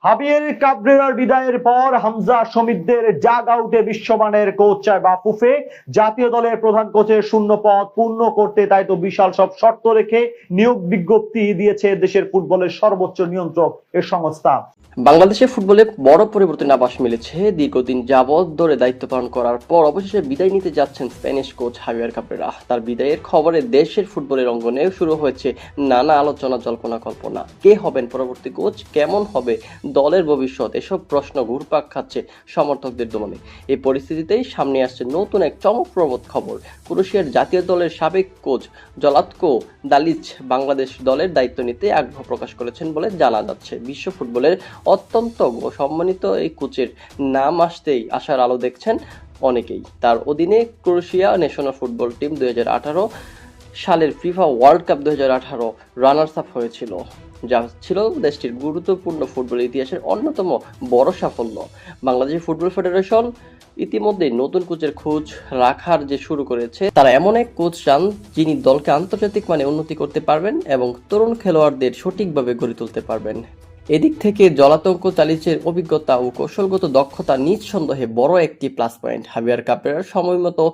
হাবিয়ের কাবরেরার বিদায়ের পর হামজা সমিতদের জাগ আউটে বিশ্বমানের কোচ চায় বাফুফে। জাতীয় দলের প্রধান কোচের শূন্য পদ পূর্ণ করতে তাই তো বিশাল সব শর্ত রেখে নিয়োগ বিজ্ঞপ্তি দিয়েছে দেশের ফুটবলের সর্বোচ্চ নিয়ন্ত্রক এ সংস্থা। বাংলাদেশের ফুটবলে বড় পরিবর্তনের আভাস মিলেছে। দীর্ঘদিন যাবৎ ধরে দায়িত্ব পালন করার পর অবশেষে বিদায় নিতে যাচ্ছেন স্প্যানিশ কোচ হাবিয়ার কাবরেরা। তার বিদায়ের খবরে দেশের ফুটবলের অঙ্গনে শুরু হয়েছে নানা আলোচনা, জল্পনা কল্পনা। কে হবেন পরবর্তী কোচ, কেমন হবে দলের ভবিষ্যৎ, এসব প্রশ্ন ঘুরপাক খাচ্ছে সমর্থকদের মনে। এই পরিস্থিতিতেই সামনে আসছে নতুন এক চমকপ্রদ খবর। ক্রোয়েশিয়ার জাতীয় দলের সাবেক কোচ জলাতকো দালিচ বাংলাদেশ দলের দায়িত্ব নিতে আগ্রহ প্রকাশ করেছেন বলে জানা যাচ্ছে। বিশ্ব ফুটবলের অত্যন্ত সম্মানিত এই কোচের নাম আসতেই আশার আলো দেখছেন অনেকেই। তার অধীনে ক্রোয়েশিয়া ন্যাশনাল ফুটবল টিম 2018 সালের FIFA world cup 2018 runners up হয়েছিল, যা ছিল দেশটির গুরুত্বপূর্ণ ফুটবল ইতিহাসের অন্যতম বড় সাফল্য। বাংলাদেশ ফুটবল ফেডারেশন ইতিমধ্যে নতুন কোচের খোঁজ রাখার যে শুরু করেছে। তারা এমন এক কোচ চান যিনি দলকে আন্তর্জাতিক মানে উন্নতি করতে পারবেন এবং তরুণ খেলোয়াড়দের সঠিকভাবে গড়ে তুলতে পারবেন। এদিক থেকে জলাতঙ্ক চালিচের অভিজ্ঞতা ও কৌশলগত দক্ষতা নিঃসন্দেহে বড় একটি প্লাস পয়েন্ট। হাবিয়ার কাবরেরার সময়মতো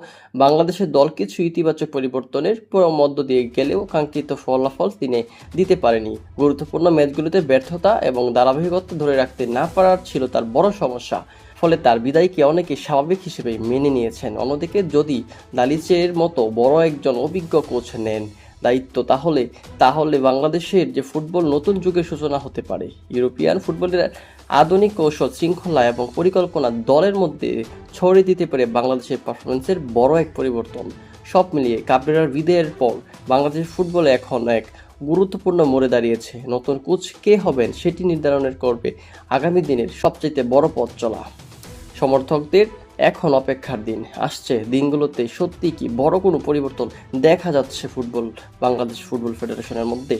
বাংলাদেশের দল কিছু ইতিবাচক পরিবর্তনের মধ্য দিয়ে গেলেও কাঙ্ক্ষিত ফলাফল তিনি দিতে পারেনি। গুরুত্বপূর্ণ ম্যাচগুলোতে ব্যর্থতা এবং ধারাবাহিকতা ধরে রাখতে না পারার ছিল তার বড় সমস্যা। ফলে তার বিদায়কে অনেকে স্বাভাবিক হিসেবে মেনে নিয়েছেন। অন্যদিকে যদি দালিচের মতো বড় একজন অভিজ্ঞ কোচ নেন দায়িত্ব, তাহলে বাংলাদেশের যে ফুটবল নতুন যুগের সূচনা হতে পারে। ইউরোপিয়ান ফুটবলের আধুনিক কৌশল, শৃঙ্খলা এবং পরিকল্পনা দলের মধ্যে ছড়িয়ে দিতে পারে বাংলাদেশের পারফরমেন্সের বড় এক পরিবর্তন। সব মিলিয়ে কাবরেরার বিদায়ের পর বাংলাদেশের ফুটবলে এখন এক গুরুত্বপূর্ণ মোড়ে দাঁড়িয়েছে। নতুন কোচ কে হবেন সেটি নির্ধারণের করবে আগামী দিনের সবচেয়ে বড় পথ চলা। সমর্থকদের এখন অপেক্ষার দিন। আসছে দিনগুলোতে সত্যি কি বড় কোনো পরিবর্তন দেখা যাচ্ছে বাংলাদেশ ফুটবল ফেডারেশনের মধ্যে?